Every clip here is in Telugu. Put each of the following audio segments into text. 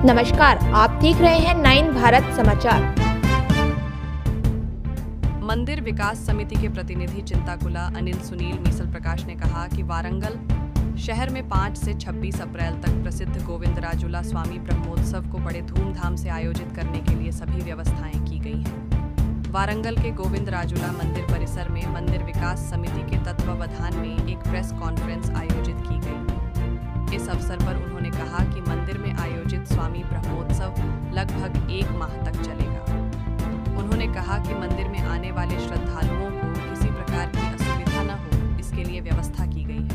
नमस्कार, आप देख रहे हैं 9 भारत समाचार। मंदिर विकास समिति के प्रतिनिधि चिंताकुला अनिल सुनील मीसल प्रकाश ने कहा कि वारंगल शहर में 5 से 26 अप्रैल तक प्रसिद्ध गोविंदराजुला स्वामी ब्रह्मोत्सव को बड़े धूमधाम से आयोजित करने के लिए सभी व्यवस्थाएं की गई हैं। वारंगल के गोविंदराजुला मंदिर परिसर में मंदिर विकास समिति के तत्वावधान में एक प्रेस कॉन्फ्रेंस आयोजित की गई। इस अवसर पर उन्होंने कहा कि मंदिर में आयोजित स्वामी ब्रह्मोत्सव लगभग 1 माह तक चलेगा। उन्होंने कहा कि मंदिर में आने वाले श्रद्धालुओं को किसी प्रकार की असुविधा न हो, इसके लिए व्यवस्था की गई है।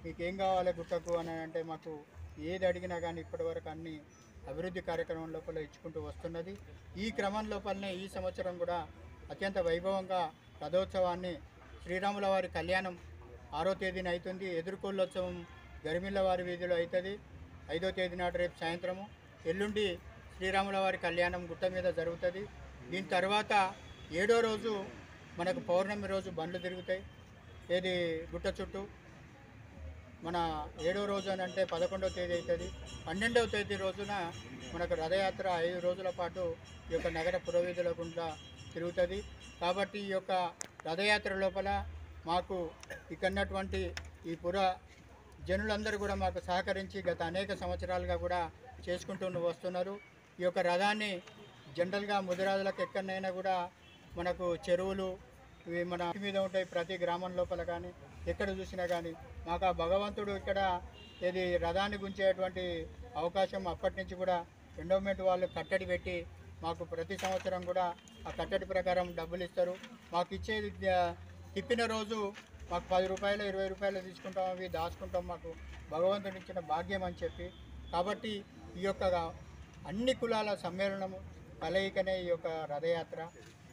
మీకేం కావాలి గుట్టకు అని అంటే మాకు ఏది అడిగినా కానీ ఇప్పటివరకు అన్ని అభివృద్ధి కార్యక్రమం లోపల ఇచ్చుకుంటూ వస్తున్నది। ఈ క్రమం లోపలనే ఈ సంవత్సరం కూడా అత్యంత వైభవంగా రథోత్సవాన్ని శ్రీరాముల వారి కళ్యాణం 6వ తేదీన అవుతుంది। ఎదుర్కొల్లోత్సవం గరిమిళ్ళ వారి వీధిలో అవుతుంది 5వ తేదీ నాడు రేపు సాయంత్రము। ఎల్లుండి శ్రీరాముల వారి కళ్యాణం గుట్ట మీద జరుగుతుంది। దీని తర్వాత 7వ రోజు మనకు పౌర్ణమి రోజు బండ్లు తిరుగుతాయి ఏది గుట్ట చుట్టూ। మన 7వ రోజు అని అంటే 11వ తేదీ అవుతుంది। 12వ తేదీ రోజున మనకు రథయాత్ర 5 రోజుల పాటు ఈ యొక్క నగర పురవీధుల గుండా తిరుగుతుంది। కాబట్టి ఈ యొక్క రథయాత్ర లోపల మాకు ఇక్కడున్నటువంటి ఈ పుర జనులందరూ కూడా మాకు సహకరించి గత అనేక సంవత్సరాలుగా కూడా చేసుకుంటూ వస్తున్నారు। ఈ యొక్క రథాన్ని జనరల్గా ముదిరాజులకు ఎక్కడైనా కూడా మనకు చెరువులు ఇవి మన మీద ఉంటాయి, ప్రతి గ్రామం లోపల కానీ ఎక్కడ చూసినా కానీ మాకు ఆ భగవంతుడు ఇక్కడ ఇది రథాన్ని గుంచేటువంటి అవకాశం అప్పటి నుంచి కూడా ఎండోమెంట్ వాళ్ళు కట్టడి పెట్టి మాకు ప్రతి సంవత్సరం కూడా ఆ కట్టడి ప్రకారం డబ్బులు ఇస్తారు। మాకు ఇచ్చేది తిప్పిన రోజు మాకు 10 రూపాయలు 20 రూపాయలు తీసుకుంటాం, అవి దాచుకుంటాం, మాకు భగవంతుడు ఇచ్చిన భాగ్యం అని చెప్పి। కాబట్టి ఈ యొక్క అన్ని కులాల సమ్మేళనము కలయికనే ఈ యొక్క రథయాత్ర।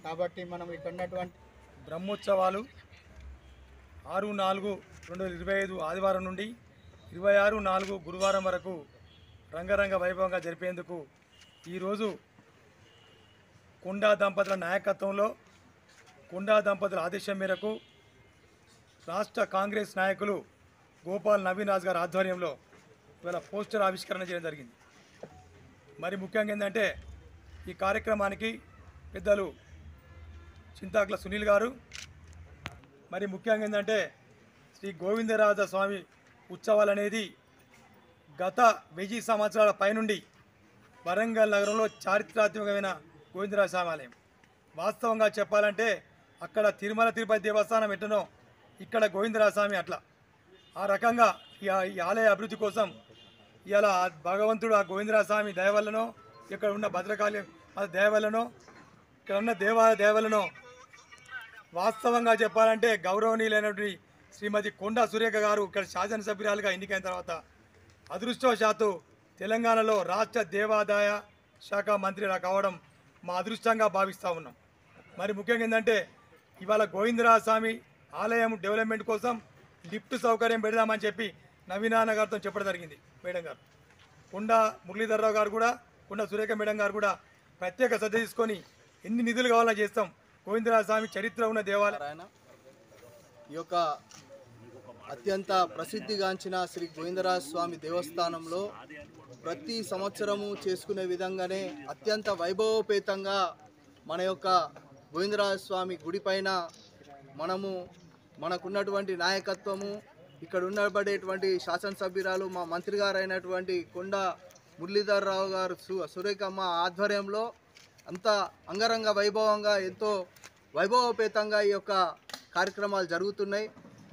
కాబట్టి మనం ఇక్కడ ఉన్నటువంటి బ్రహ్మోత్సవాలు 6/4/2025 ఆదివారం నుండి 26/4 గురువారం వరకు రంగరంగ వైభవంగా జరిపేందుకు ఈరోజు కొండా దంపతుల నాయకత్వంలో కొండా దంపతుల ఆదేశం మేరకు రాష్ట్ర కాంగ్రెస్ నాయకులు గోపాల్ నవీన్ రాజ్ గారి ఆధ్వర్యంలో ఇవాళ పోస్టర్ ఆవిష్కరణ చేయడం జరిగింది। మరి ముఖ్యంగా ఏంటంటే ఈ కార్యక్రమానికి పెద్దలు చింతాకుల సునీల్ గారు, మరి ముఖ్యంగా ఏంటంటే శ్రీ గోవిందరాజ స్వామి ఉత్సవాలు అనేది గత 1000 సంవత్సరాల పైనుండి వరంగల్ నగరంలో చారిత్రాత్మకమైన గోవిందరాజ స్వామి ఆలయం। వాస్తవంగా చెప్పాలంటే అక్కడ తిరుమల తిరుపతి దేవస్థానం ఎట్టనో ఇక్కడ గోవిందరాజ స్వామి అట్లా ఆ రకంగా ఈ ఆలయ అభివృద్ధి కోసం ఇలా భగవంతుడు ఆ గోవిందరాజ స్వామి దయవల్లనో ఇక్కడ ఉన్న భద్రకాళి దయవల్లనో ఇక్కడ ఉన్న దేవాలయ దయవల్లనో వాస్తవంగా చెప్పాలంటే గౌరవనీయులైనటువంటి శ్రీమతి కొండా సురేఖ గారు ఇక్కడ శాసనసభ్యురాలుగా ఎన్నికైన తర్వాత అదృష్టవశాత్తు తెలంగాణలో రాష్ట్ర దేవాదాయ శాఖ మంత్రిగా కావడం మా అదృష్టంగా భావిస్తూ ఉన్నాం। మరి ముఖ్యంగా ఏంటంటే ఇవాళ గోవిందరాజ స్వామి ఆలయం డెవలప్మెంట్ కోసం లిఫ్ట్ సౌకర్యం పెడదామని చెప్పి నవీనాన్న గారితో చెప్పడం జరిగింది। మేడం గారు కొండా మురళీధర్రావు గారు కూడా కొండా సురేఖ మేడం గారు కూడా ప్రత్యేక శ్రద్ధ తీసుకొని ఎన్ని నిధులు కావాలో చేస్తాం। గోవిందరాజ స్వామి చరిత్ర ఉన్న దేవాలయం ఈ యొక్క అత్యంత ప్రసిద్ధిగాంచిన శ్రీ గోవిందరాజ స్వామి దేవస్థానంలో ప్రతి సంవత్సరము చేసుకునే విధంగానే అత్యంత వైభవోపేతంగా మన యొక్క గోవిందరాజ స్వామి గుడి పైన మనకున్నటువంటి నాయకత్వము ఇక్కడ ఉండబడేటువంటి శాసనసభ్యురాలు మా మంత్రి గారు అయినటువంటి కొండా మురళీధర్రావు గారు సురేఖమ్మ ఆధ్వర్యంలో అంత అంగరంగ వైభవంగా ఎంతో వైభవోపేతంగా ఈ యొక్క కార్యక్రమాలు జరుగుతున్నాయి।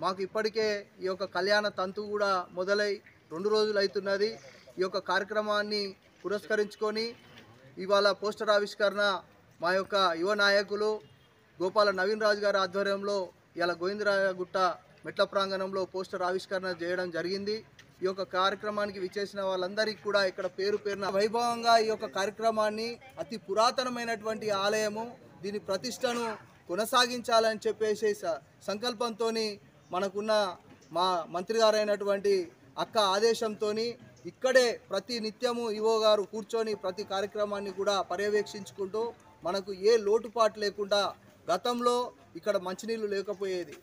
మాకు ఇప్పటికే ఈ యొక్క కళ్యాణ తంతు కూడా మొదలై 2 రోజులు అవుతున్నది। ఈ యొక్క కార్యక్రమాన్ని పురస్కరించుకొని ఇవాళ పోస్టర్ ఆవిష్కరణ మా యొక్క యువ నాయకులు గోపాల నవీన్ రాజ్ గారి ఆధ్వర్యంలో ఇలా గోవిందరాజ గుట్ట మెట్ల ప్రాంగణంలో పోస్టర్ ఆవిష్కరణ చేయడం జరిగింది। ఈ యొక్క కార్యక్రమానికి విచ్చేసిన వాళ్ళందరికీ కూడా ఇక్కడ పేరు పేరున వైభవంగా ఈ యొక్క కార్యక్రమాన్ని అతి పురాతనమైనటువంటి ఆలయము దీని ప్రతిష్టను కొనసాగించాలని చెప్పేసి సంకల్పంతో మనకున్న మా మంత్రి గారైనటువంటి అక్క ఆదేశంతో ఇక్కడే ప్రతి నిత్యము ఈవో గారు కూర్చొని ప్రతి కార్యక్రమాన్ని కూడా పర్యవేక్షించుకుంటూ మనకు ఏ లోటుపాటు లేకుండా గతంలో ఇక్కడ మంచినీళ్ళు లేకపోయేది,